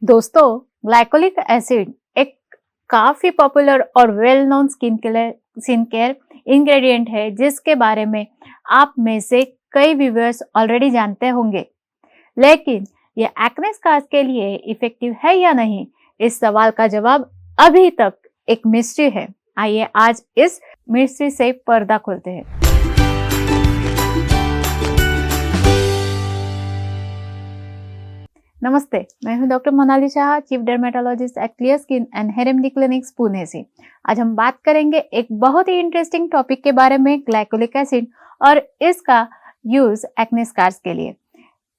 दोस्तों, glycolic acid एक काफी पॉपुलर और well known skin care ingredient है जिसके बारे में आप में से कई व्यूअर्स ऑलरेडी जानते होंगे। लेकिन ये एक्ने स्कार्स के लिए इफेक्टिव है या नहीं, इस सवाल का जवाब अभी तक एक मिस्ट्री है। आइए आज इस मिस्ट्री से पर्दा खोलते हैं। नमस्ते, मैं हूं doctor Monali Shah, chief dermatologist at clear skin and hair remedy clinics Pune से। आज हम बात करेंगे एक बहुत ही इंटरेस्टिंग टॉपिक के बारे में, ग्लाइकोलिक एसिड और इसका यूज एक्ने स्कार्स के लिए।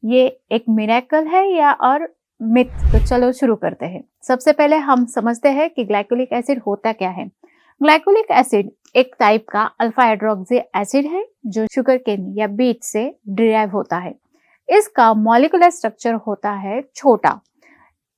ये एक मिरेकल है या और मिथ? तो चलो शुरू करते हैं। सबसे पहले हम समझते हैं कि ग्लाइकोलिक एसिड होता क्या है। ग्लाइकोलिक एसिड एक टाइप का अल्फा हाइड्रोक्सी एसिड है जो शुगर केन या बीट से डिराइव होता है। इसका मॉलिक्यूलर स्ट्रक्चर होता है छोटा,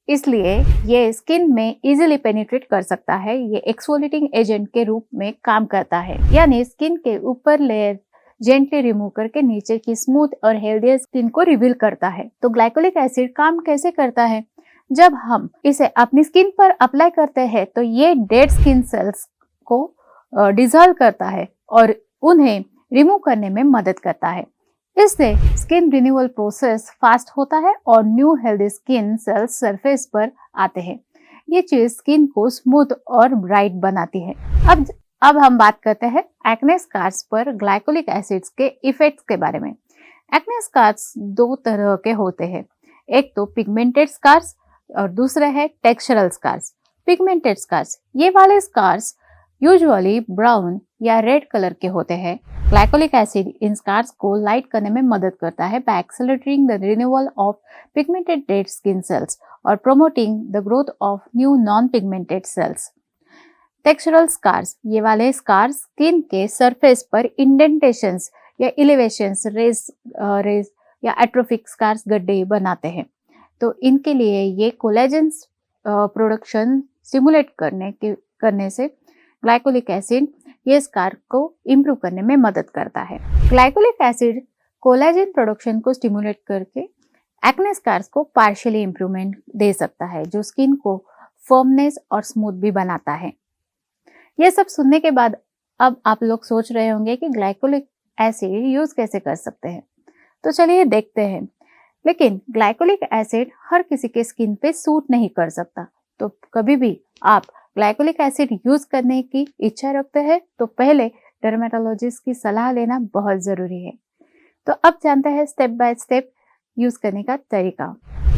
इसलिए ये स्किन में इजीली पेनिट्रेट कर सकता है। ये एक्सफोलिएटिंग एजेंट के रूप में काम करता है, यानी स्किन के ऊपर लेयर जेंटली रिमूव करके नीचे की स्मूथ और हेल्दी स्किन को रिवील करता है। तो ग्लाइकोलिक एसिड काम कैसे करता है? जब हम इसे अपनी स्किन पर अप्लाई करते हैं तो ये डेड स्किन सेल्स को डिसॉल्व करता है और उन्हें रिमूव करने में मदद करता है। इससे स्किन रिन्यूअल प्रोसेस फास्ट होता है और new healthy skin cells surface पर आते हैं। ये चीज स्किन को स्मूथ और ब्राइट बनाती है। अब हम बात करते हैं एक्ने स्कार्स पर ग्लाइकोलिक एसिड्स के इफेक्ट्स के बारे में। एक्ने स्कार्स दो तरह के होते हैं, एक तो पिगमेंटेड स्कार्स और दूसरा है टेक्सचरल स्कार्स। पिगमेंटेड स्कार्स, ये वाले स्कार्स यूजुअली ब्राउन या रेड कलर के होते हैं। ग्लाइकोलिक एसिड इन स्कार्स को लाइट करने में मदद करता है by accelerating the renewal of pigmented dead skin cells और promoting the growth of new non pigmented cells. Textural scars, ये वाले स्कार्स स्किन के सरफेस पर इंडेंटेशंस या इलिवेशंस, रेज या एट्रोफिक स्कार्स गड्ढे बनाते हैं। तो इनके लिए ये कोलेजन प्रोडक्शन स्टिमुलेट करने से ग्लाइकोलिक एसिड ये स्कार को इम्प्रूव करने में मदद करता है। ग्लाइकोलिक एसिड कोलेजन प्रोडक्शन को स्टिमुलेट करके एक्ने स्कार्स को पार्शियली इम्प्रूवमेंट दे सकता है, जो स्किन को फर्मनेस और स्मूथ भी बनाता है। ये सब सुनने के बाद अब आप लोग सोच रहे होंगे कि ग्लाइकोलिक एसिड यूज कैसे कर सकते हैं। तो चलिए देखते हैं। लेकिन ग्लाइकोलिक एसिड हर किसी के स्किन पे सूट नहीं कर सकता। तो कभी भी आप ग्लाइकोलिक एसिड यूज करने की इच्छा रखते हैं तो पहले डर्मेटोलॉजिस्ट की सलाह लेना बहुत जरूरी है। तो अब जानते हैं स्टेप बाय स्टेप यूज करने का तरीका।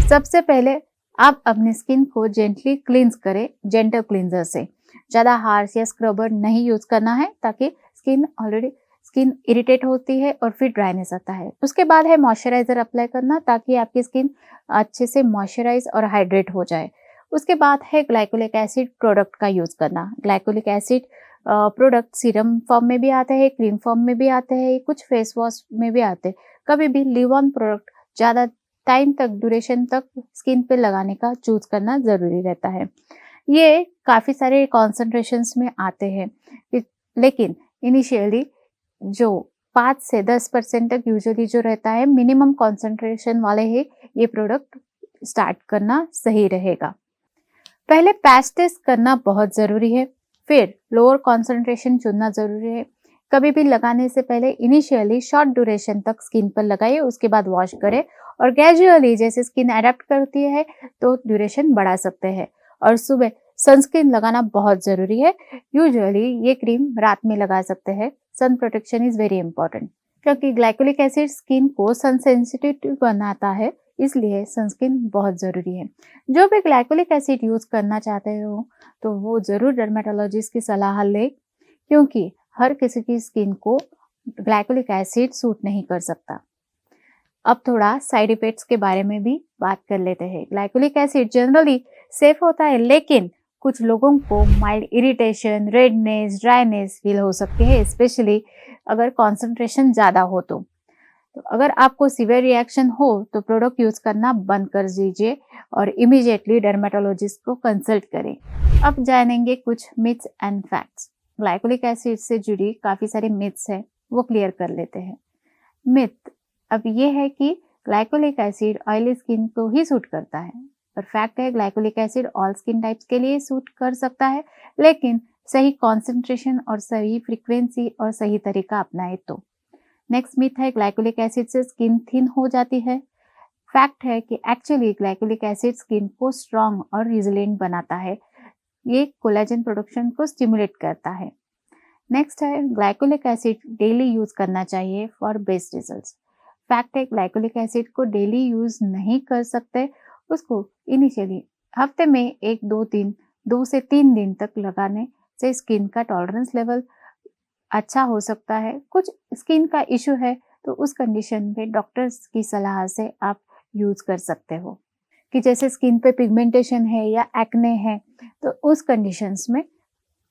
सबसे पहले आप अपनी स्किन को जेंटली क्लींस करें, जेंटल क्लींजर से। ज्यादा हार्श या स्क्रबर नहीं यूज करना है, ताकि स्किन इरिटेट होती है और फिर ड्राइनेस आता है। उसके बाद है मॉइस्चराइजर अप्लाई करना, ताकि आपकी स्किन अच्छे से मॉइस्चराइज और हाइड्रेट हो जाए। उसके बाद है ग्लाइकोलिक एसिड प्रोडक्ट का यूज करना। Glycolic acid product serum form में भी आते हैं, क्रीम फॉर्म में भी आते हैं, कुछ फेस वॉश में भी आते हैं। कभी भी लिव ऑन प्रोडक्ट ज्यादा टाइम तक, ड्यूरेशन तक स्किन पे लगाने का चूज करना जरूरी रहता है। ये काफी सारे कॉन्सेंट्रेशंस में आते हैं, लेकिन इनिशियली जो 5 से 10% तक यूजुअली जो रहता है, मिनिमम कॉन्सेंट्रेशन वाले ही ये प्रोडक्ट स्टार्ट करना सही रहेगा। पहले पैच टेस्ट करना बहुत जरूरी है, फिर लोअर कॉन्सेंट्रेशन चुनना जरूरी है। कभी भी लगाने से पहले इनिशियली शॉर्ट ड्यूरेशन तक स्किन पर लगाइए, उसके बाद वॉश करें और ग्रेजुअली जैसे स्किन अडेप्ट करती है तो ड्यूरेशन बढ़ा सकते हैं। और सुबह सनस्क्रीन लगाना बहुत जरूरी है। यूजुअली ये क्रीम रात में लगा सकते हैं। Sun protection is very important, क्योंकि ग्लाइकोलिक एसिड स्किन को सन सेंसिटिव बनाता है, इसलिए सनस्क्रीन बहुत जरूरी है। जो भी ग्लाइकोलिक एसिड यूज करना चाहते हो तो वो जरूर डर्मेटोलॉजिस्ट की सलाह ले, क्योंकि हर किसी की स्किन को ग्लाइकोलिक एसिड सूट नहीं कर सकता। अब थोड़ा साइड इफेक्ट्स के बारे में भी बात कर लेते हैं। ग्लाइकोलिक एसिड जनरली सेफ होता है, लेकिन कुछ लोगों को mild irritation, redness, dryness feel हो सकती है, स्पेशली अगर कॉन्सेंट्रेशन ज्यादा हो तो। अगर आपको सीवियर रिएक्शन हो तो प्रोडक्ट यूज करना बंद कर दीजिए और इमीडिएटली डर्मेटोलॉजिस्ट को कंसल्ट करें। अब जानेंगे कुछ myths and facts. Glycolic acid से जुड़ी काफी सारे मिथ्स हैं, वो क्लियर कर लेते हैं। मिथ अब ये है कि ग्लाइकोलिक एसिड ऑयली स्किन को ही सूट करता है। पर फैक्ट है glycolic acid all skin types के लिए सूट कर सकता है, लेकिन सही कॉन्सेंट्रेशन और सही फ्रीक्वेंसी और सही तरीका अपनाए तो। नेक्स्ट मिथ है ग्लाइकोलिक एसिड से स्किन थिन हो जाती है। फैक्ट है कि एक्चुअली ग्लाइकोलिक एसिड स्किन को स्ट्रॉन्ग और रिजिलेंट बनाता है। ये कोलेजन प्रोडक्शन को स्टिमुलेट करता है। नेक्स्ट है ग्लाइकोलिक एसिड डेली यूज करना चाहिए फॉर बेस्ट रिजल्ट्स। फैक्ट है ग्लाइकोलिक एसिड को डेली यूज नहीं कर सकते, उसको इनिशियली हफ्ते में 2 से 3 दिन तक लगाने से स्किन का टॉलरेंस लेवल अच्छा हो सकता है। कुछ स्किन का इशू है तो उस कंडीशन पे डॉक्टर्स की सलाह से आप यूज कर सकते हो, कि जैसे स्किन पे पिगमेंटेशन है या एक्ने है, तो उस कंडीशंस में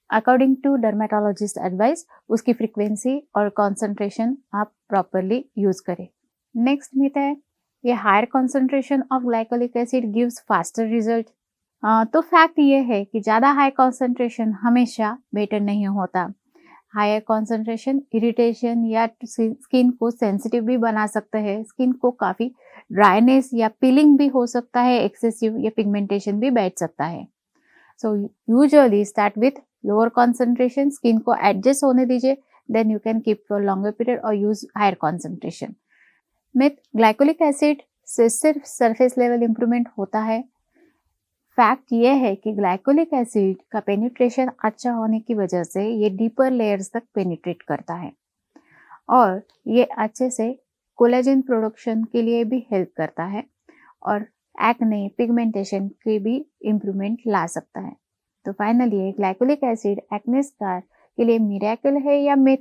अकॉर्डिंग टू डर्मेटोलॉजिस्ट एडवाइस उसकी फ्रीक्वेंसी और कॉन्सेंट्रेशन आप प्रॉपरली यूज करें। नेक्स्ट मिथ है ये higher concentration of glycolic acid gives faster result. तो फैक्ट ये है कि ज़्यादा हाई कॉन्सेंट्रेशन हमेशा बेटर नहीं होता। हायर कॉन्सेंट्रेशन इरिटेशन या स्किन को सेंसिटिव भी बना सकता है, स्किन को काफ़ी ड्राइनेस या पीलिंग भी हो सकता है, एक्सेसिव या पिगमेंटेशन भी बैठ सकता है। So usually start with lower concentration, skin को एडजस्ट होने दीजिए, then you can keep for longer period और use higher concentration. Myth glycolic acid से सिर्फ सरफेस लेवल इंप्रूवमेंट होता है। फैक्ट ये है कि ग्लाइकोलिक एसिड का पेनिट्रेशन अच्छा होने की वजह से ये डीपर लेयर्स तक पेनिट्रेट करता है और ये अच्छे से कोलेजन प्रोडक्शन के लिए भी हेल्प करता है और एक्ने पिगमेंटेशन के भी इम्प्रूवमेंट ला सकता है। तो finally glycolic acid acne scar के लिए मिरेकल है या मिथ?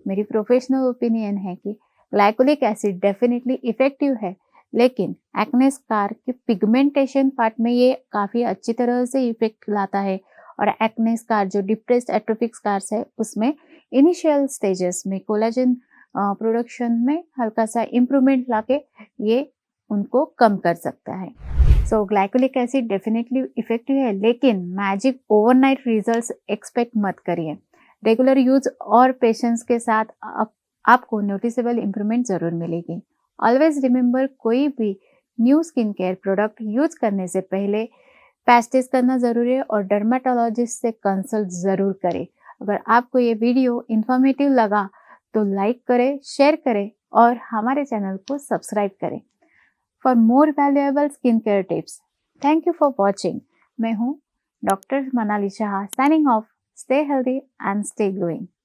मेरी प्रोफेशनल ओपिनियन है कि ग्लाइकोलिक एसिड डेफिनेटली इफेक्टिव है, लेकिन एक्ने स्कार के पिगमेंटेशन पार्ट में ये काफ़ी अच्छी तरह से इफेक्ट लाता है और एक्ने स्कार जो डिप्रेस्ड एट्रोफिक स्कार्स है उसमें इनिशियल स्टेजेस में कोलेजन प्रोडक्शन में हल्का सा इम्प्रूवमेंट लाके ये उनको कम कर सकता है। सो ग्लाइकोलिक एसिड डेफिनेटली इफेक्टिव है, लेकिन मैजिक ओवरनाइट रिजल्ट्स एक्सपेक्ट मत करिए। रेगुलर यूज और पेशेंस के साथ आपको नोटिसेबल इम्प्रूवमेंट ज़रूर मिलेगी। ऑलवेज रिमेंबर, कोई भी new skin care product use करने से पहले पैच टेस्ट करना ज़रूरी है और डर्मेटोलॉजिस्ट से कंसल्ट ज़रूर करें। अगर आपको ये वीडियो इन्फॉर्मेटिव लगा तो लाइक करें, शेयर करें और हमारे चैनल को सब्सक्राइब करें for more valuable skin care tips. Thank you for watching. मैं हूँ doctor Manali Shah, signing off. Stay healthy and stay glowing.